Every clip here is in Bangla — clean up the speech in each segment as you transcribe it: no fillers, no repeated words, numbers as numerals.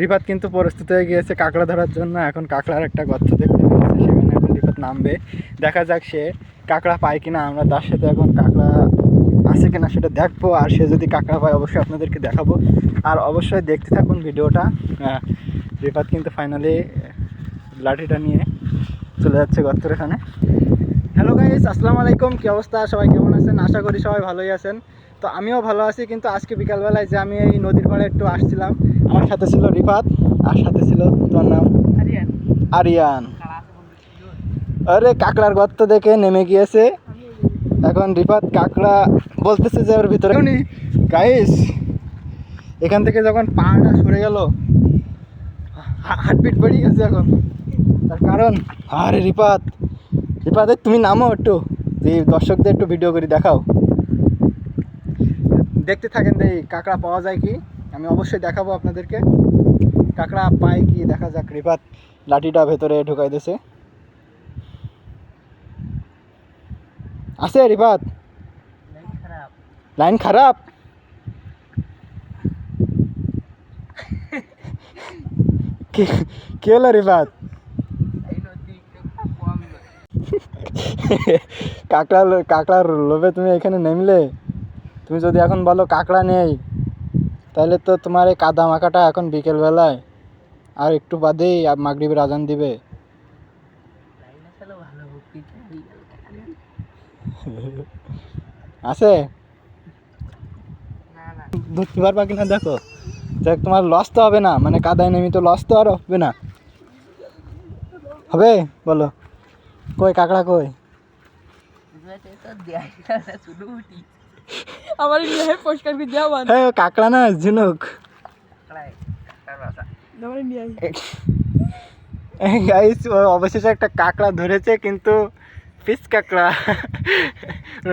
রিফাত কিন্তু প্রস্তুত হয়ে গিয়েছে কাঁকড়া ধরার জন্য। এখন কাঁকড়ার একটা গর্ত দেখতে পেয়েছে, সেখানে এখন রিফাত নামবে। দেখা যাক সে কাঁকড়া পায় কিনা। আমরা তার সাথে এখন কাঁকড়া আছে কিনা সেটা দেখবো, আর সে যদি কাঁকড়া পায় অবশ্যই আপনাদেরকে দেখাবো। আর অবশ্যই দেখতে থাকুন ভিডিওটা। রিফাত কিন্তু ফাইনালি লাঠিটা নিয়ে চলে যাচ্ছে গর্তের এখানে। হ্যালো গাইস, আসসালামু আলাইকুম। কী অবস্থা, সবাই কেমন আছেন? আশা করি সবাই ভালোই আছেন। তো আমিও ভালো আছি, কিন্তু আজকে বিকালবেলায় যে আমি এই নদীর পাড়ে একটু আসছিলাম, আমার সাথে ছিল রিফাত, আর সাথে ছিল তোর নাম আরিয়ান। আরে কাঁকড়ার গর্ত দেখে নেমে গিয়েছে। এখন রিফাত কাঁকড়া বলতেছে যে ওর ভিতরে গাইস, এখান থেকে যখন পাটা সরে গেল হার্টবিট বেরিয়ে গেছে এখন। তার কারণ আরে রিফাত তুমি নামো একটু, যে দর্শকদের একটু ভিডিও করে দেখাও। দেখতে থাকেন যে কাঁকড়া পাওয়া যায় কি, আমি অবশ্যই দেখাবো আপনাদেরকে। কাঁকড়া পায় কি দেখা যাক। রিফাত লাঠিটা ভেতরে ঢুকাই দিয়েছে। আছে রিফাত? লাইন খারাপ। কি হলো রিফাত? কাঁকড়ার লোভে তুমি এখানে নেমলে। তুমি যদি এখন বলো কাঁকড়া নেই, তাহলে তো তোমার এই কাদা মাখাটা এখন বিকেলবেলায় আর একটু বাদেই মাগরিবের আজান দিবে। আছে ধরতে পারবা কিনা দেখো। দেখ তোমার লস তো হবে না, মানে কাদায় নেমি তো লস তো আর হবে না। হবে বলো, কই কাঁকড়া কই? হ্যাঁ কাঁকড়া না, ঝিনুক। গাইস অবশেষে একটা কাঁকড়া ধরেছে, কিন্তু পিস কাঁকড়া।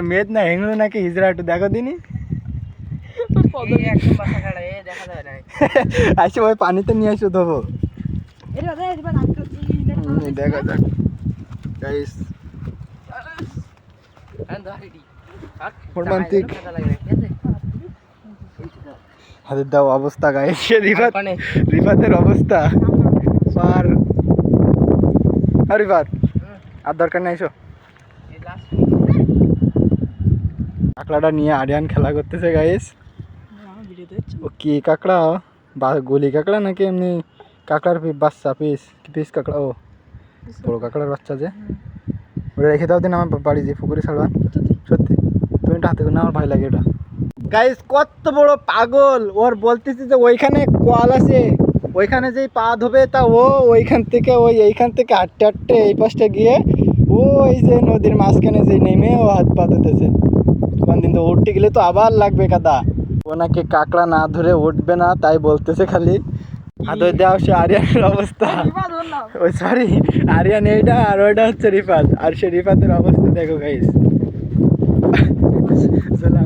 মেদ না হেংড়ো নাকি হিজড়া, একটু দেখো দিনি। আসো ওই পানিতে নিয়ে আসো ধোবো। দেখা যাক গাইস, রোমান্টিক হাতের দাও অবস্থা গাইস। রিফাতের অবস্থা আর রিফাত আর দরকার নেই, এসো। কাঁকড়াটা নিয়ে আরিয়ান খেলা করতেছে গাইস। ও কি কাঁকড়া, গলি কাঁকড়া নাকি এমনি কাঁকড়ার বাচ্চা? পিস কাঁকড়া, ও বড় কাঁকড়ার বাচ্চা যে। ওটা রেখে দাও দিন আমার বাড়ি যে পুকুরে ছাড়বান। সত্যি তুমি এটা হাতে করে না, আমার ভয় লাগে ওটা। গাইস কত বড় পাগল, ওর বলতেছি যে ওইখানে কল আছে, ওইখানে যেই পা ধোবে তা ও ওইখান থেকে এইখান থেকে হাঁটতে হাঁটতে এই পাশটা গিয়ে ওই যে নদীর মাঝখানে যে নেমে ও হাত পা ধুতেছে। কোনদিন তো উঠতে গেলে তো আবার লাগবে কাদা। ও নাকি কাঁকড়া না ধরে উঠবে না, তাই বলতেছে খালি। হাত দেওয়া হচ্ছে আরিয়ানের অবস্থা। ওই সরি, আরিয়ান এইটা আর ওইটা হচ্ছে রিফাত। আর সে রিফাতের অবস্থা দেখো গাইস,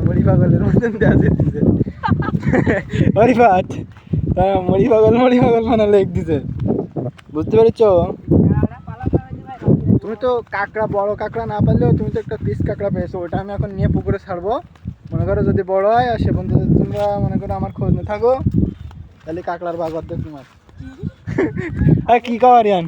মুড়ি পাগলের মতন দেওয়া দিতেছে। রিফাত মুড়ি পাগল মানে লেগ দিছে, বুঝতে পেরেছো? তুমি তো কাঁকড়া, বড় কাঁকড়া না পারলেও তুমি তো একটা পিস কাঁকড়া পেয়েছো। ওটা আমি এখন নিয়ে পুকুরে ছাড়বো। মনে করো যদি বড় হয় আর সে বন্ধু তোমরা মনে করো আমার খোঁজ না থাকো, তাহলে কাঁকড়ার ভাগ অর্ধেক তোমার। হ্যাঁ কি কও আরিয়ান?